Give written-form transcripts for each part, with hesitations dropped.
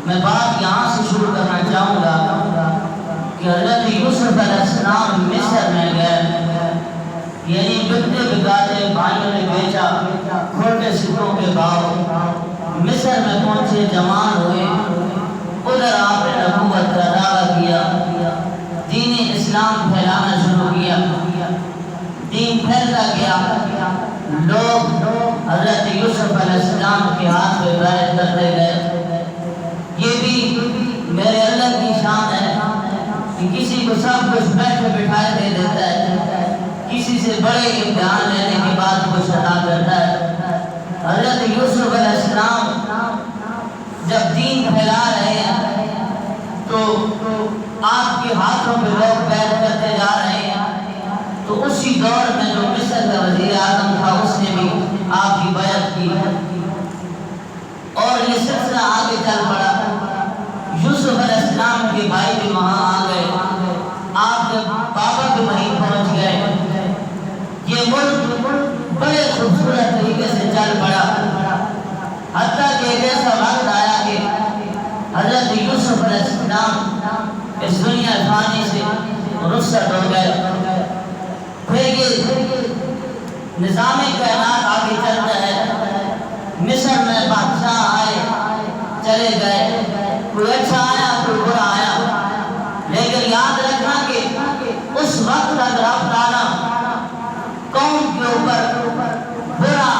میں بات یہاں سے شروع کرنا چاہوں گا کہ حضرت یوسف علیہ السلام مصر میں گئے، یعنی بکتے بکاتے بھائیوں نے بیچا کھوٹے سکوں کے باؤ، مصر میں پہنچے، جوان ہوئے، ادھر آپ نے نبوت کا دعویٰ کیا، دین اسلام پھیلانا شروع کیا، دین پھیلتا گیا، لوگ حضرت یوسف علیہ السلام کے ہاتھ پہ بیعت کرتے گئے۔ یہ بھی میرے اللہ کی شان ہے کہ کسی کو سب کچھ بیٹھے بٹھائے دے دیتا ہے، کسی سے بڑے امتحان لینے کے بعد کچھ عطا کرتا ہے۔ حضرت یوسف علیہ السلام جب دین پھیلا رہے ہیں تو آپ کے ہاتھوں پہ لوگ بیعت کرتے جا رہے ہیں، تو اسی دور میں جو مصر کا وزیر اعظم تھا اس نے بھی آپ کی بیعت کی اور یہ سلسلہ آگے چل پڑا۔ یوسف علیہ السلام کے بھائی بھی وہاں آ گئے، آپ کے بابا بھی وہیں پہنچ گئے، یہ ملک بڑے خوبصورت طریقے سے چل پڑا، حتیٰ کہ ایک ایسا وقت آیا کہ حضرت یوسف علیہ السلام اس دنیا فانی سے رخصت ہو گئے۔ پھر یہ نظام کائنات آگے چلتا ہے، مصر میں بادشاہ آئے چلے گئے، کوئی اچھا آیا کوئی برا آیا، لیکن یاد رکھنا کہ اس وقت تک رب تعالیٰ قوم کے اوپر برا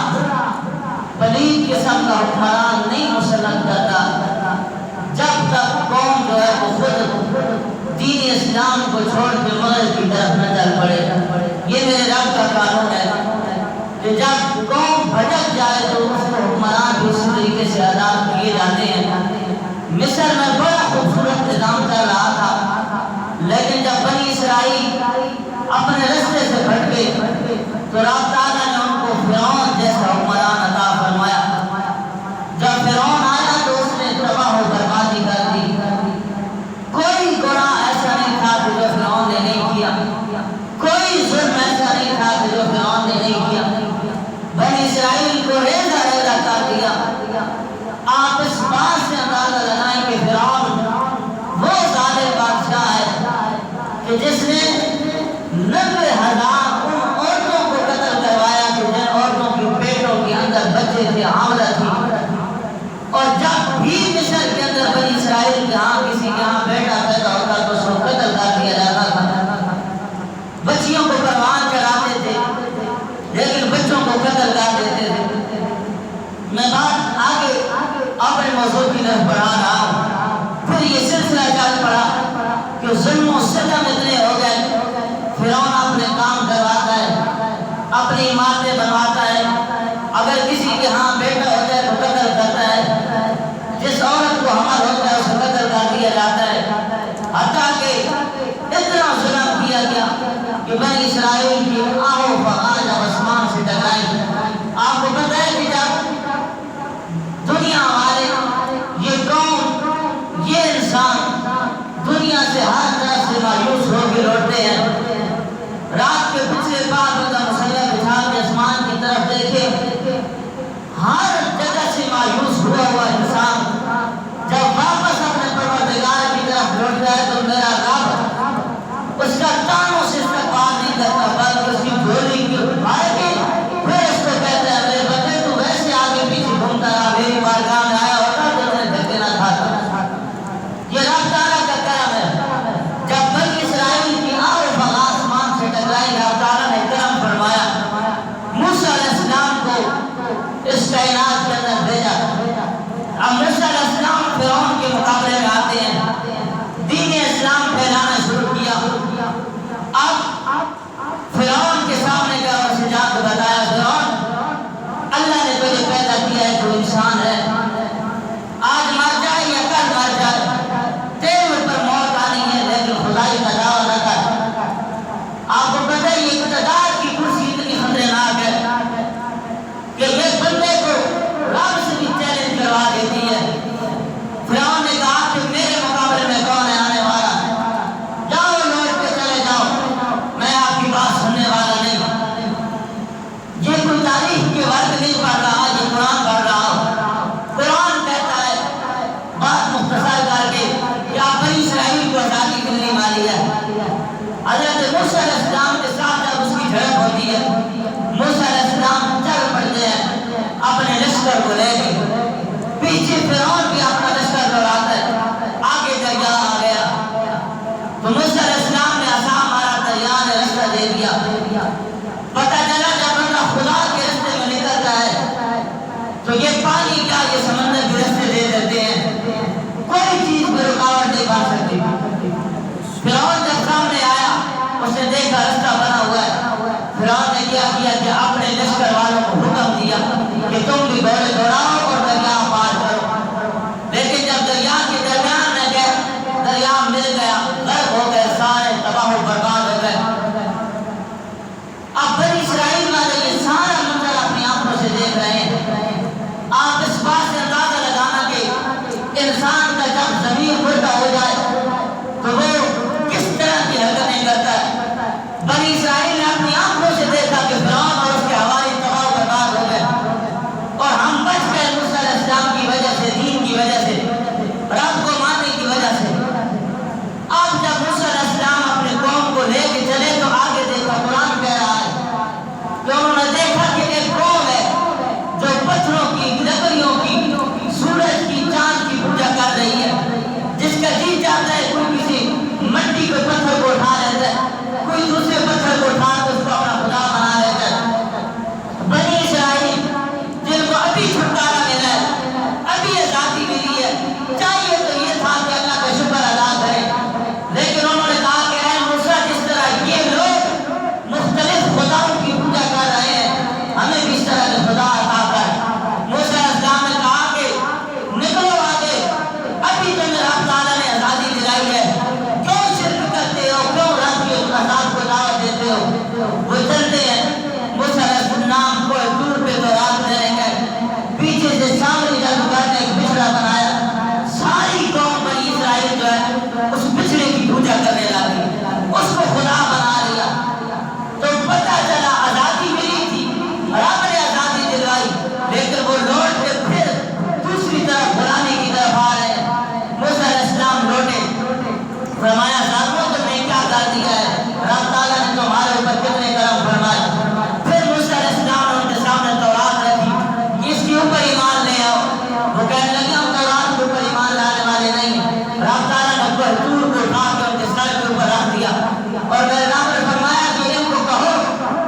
پلید قسم کا حکمران نہیں مسلط کرتا جب تک قوم جو ہے وہ خود دین اسلام کو چھوڑ کے مغرب کی طرف نہ چل پڑے۔ یہ میرے رب کا قانون ہے کہ جب قوم بھٹک جائے تو اس کو حکمران بھی اسی طریقے سے آزاد کیے جاتے ہیں۔ مصر میں بڑا خوبصورت نظام چل رہا تھا، لیکن جب بنی اسرائیل اپنے رستے سے بھٹکے تو رب تعالیٰ نے ان کو فرعون جیسا حکمران عطا فرمایا۔ جب فرعون آیا تو اس نے تباہ و بربادی کر دی، کوئی گناہ ایسا نہیں تھا کہ جو فرعون نے نہیں کیا، کوئی ظلم ایسا نہیں تھا کہ جو فرعون نے نہیں کیا، بنی اسرائیل کو ریزہ ریزہ کر دیا۔ آپ اس بات سے اندازہ لگائیں کہ فرعون وہ ظالم بادشاہ ہے کہ جس نے 90,000 ان عورتوں کو قتل کروایا کہ جن عورتوں کی پیٹوں کے اندر بچے تھے، حاملہ تھی، اور جب بھی مصر کے اندر بنی اسرائیل کے ہاں کسی کے ہاں بیٹا پیدا ہوتا تو اس کو قتل کر دیا جاتا تھا۔ بچیوں کو قربان کراتے تھے لیکن بچوں کو قتل کر دیتے تھے۔ میں بات آگے اپنے موضوع کی طرف بڑھا رہا ہوں۔ پھر یہ سلسلہ چل پڑا کہ ظلم و ستم اتنے ہو گئے، فرعون اپنے کام کرواتا ہے، اپنی عمارتیں بنواتا ہے، اگر کسی کے ہاں بیٹا ہوتا ہے تو قتل کرتا ہے، جس عورت کو حمل ہوتا ہے اسے قتل کر دیا جاتا ہے، حتیٰ کہ اتنا ظلم کیا گیا کہ بنی اسرائیل کی آہو فغان جب آسمان سے ٹکرائی۔ آپ کو پتہ ہے کہ جب دنیا والے، یہ قوم، یہ انسان دنیا سے ہر طرف سے مایوس ہو کے لوٹتے ہیں، رات کے پچھلے پار کا مسلح بچھا کے آسمان کی طرف دیکھے، ہر جگہ سے مایوس ہوا ہوا انسان جب واپس اپنے پروردگار کی طرف لوٹ جائے تو میرا رب اس کا تانوں سے استقبال نہیں کرتا بلکہ اس کی جھولی کی اٹھائے کے پھر اس کو کہتا ہے میرے بچے تو ویسے آگے پیچھے گھومتا رہا، میری بارگاہ میں آیا ہوتا تو میں دھکے نہ کھاتا۔ یہ رب تعالیٰ کا کرم ہے۔ جب بنی اسرائیل موسیٰ علیہ السلام کے ساتھ جب اس کی جھڑپ ہوتی ہے، موسیٰ علیہ السلام چل پڑتے ہیں اپنے لشکر کو لے کے، پیچھے فرعون بھی اپنا لشکر دوڑاتا ہے، آگے دریا آ گیا تو موسیٰ علیہ السلام نے عصا مارا، دریا نے رستہ دے دیا۔ پتہ چلا جب بندہ خدا کے رستے میں نکلتا ہے تو یہ پانی کیا یہ سمندر کے رستے دے دیتے ہیں، کوئی چیز میں رکاوٹ نہیں بن سکتی۔ فرعون جب سامنے آیا اس نے دیکھا رستہ بنا ہوا ہے، فرعون نے کیا کہ اپنے لشکر والوں کو حکم دیا کہ تم بھی گھوڑے دوڑاؤ اور دریا پار کرو، لیکن جب دریا کے درمیان میں گئے دریا مل گیا، غرق ہو گئے، سارے تباہ و برباد ہو گئے۔ اب بنی اسرائیل والے یہ سارا منظر اپنی آنکھوں سے دیکھ رہے ہیں۔ آپ اس بات سے اندازہ لگانا کہ انسان کا جب ضمیر مردہ ہو جائے تو وہ کس طرح کی حرکتیں کرتا ہے۔ بنی اسرائیل نے اپنی آنکھوں سے دیکھا کہ فرعون اور اس کے حواری تباہ و برباد ہو گئے اور ہم بچ گئے موسیٰ علیہ السلام کی وجہ سے، دین کی وجہ سے، رب کو ماننے کی وجہ سے۔ اب جب موسیٰ علیہ السلام اپنے قوم کو لے کے چلے تو آگے دیکھا قرآن کہہ رہا ہے کہ انہوں نے دیکھا کہ ایک قوم ہے جو پتھروں کی، لکڑیوں کی، سورج کی، چاند کی پوجا کر رہی ہے، جس کا جی چاہتا ہے کوئی کسی مٹی کے پتھر کو اٹھا لیتا ہے، کوئی دوسرے پتھر کو اٹھا کے اس کو اپنا خدا بنا لیتا ہے۔ بنی اسرائیل جن کو ابھی چھٹکارا ملا ہے، ابھی آزادی ملی ہے، چاہیے تو یہ تھا کہ اللہ کا شکر ادا کریں، لیکن انہوں نے کہا کہ اے موسیٰ جس طرح یہ لوگ مختلف خداؤں کی پوجا کر رہے ہیں ہمیں بھی اس طرح کے خدا عطا کر۔ موسیٰ علیہ السلام نے کہا کہ نکلو آگے، ابھی تمہیں رب تعالیٰ نے آزادی دلائی ہے، کیوں شرک کرتے ہو، کیوں رب کے عذاب کو دعوت دیتے ہو۔ وہ چلتے ہیں، موسیٰ علیہ السلام کو دور پہ تورات دینے گئے، پیچھے سے سامنے جادوگر نے ایک بچڑا بنایا، ساری قوم بنی اسرائیل جو ہے اس بچڑے کی پوجا کرنے لگی، اس کو خدا بنا لیا۔ تو پتہ چلا آزادی ملی تھی، رب نے آزادی دلوائی، لیکن وہ لوٹ کے پھر دوسری طرف غلامی کی طرف آ رہے ہیں۔ موسیٰ علیہ السلام لوٹے، فرمایا ظالموں تم نے کیا کر دیا ہے، رب تعالیٰ نے تمہارے اوپر کتنے کرم فرمائے۔ پھر موسیٰ علیہ السلام نے ان کے سامنے تورات رکھی کہ اس کے اوپر ایمان لے آؤ، وہ کہنے لگے ہم تورات کے اوپر ایمان لانے والے نہیں ہیں۔ رب تعالیٰ نے طور کو اٹھا کے ان کے سر کے اوپر رکھ دیا اور میرے رب نے فرمایا کہ ان کو کہو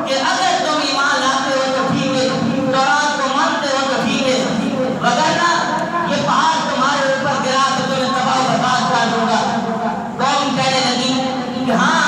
کہ اگر تم ایمان لاتے ہو تو ٹھیک ہے، تورات کو مانتے ہو تو ٹھیک ہے، وگرنہ یہ پہاڑ تمہارے اوپر گرا کے تمہیں تباہ و برباد کر دوں گا۔ قوم کہنے لگی کہ ہاں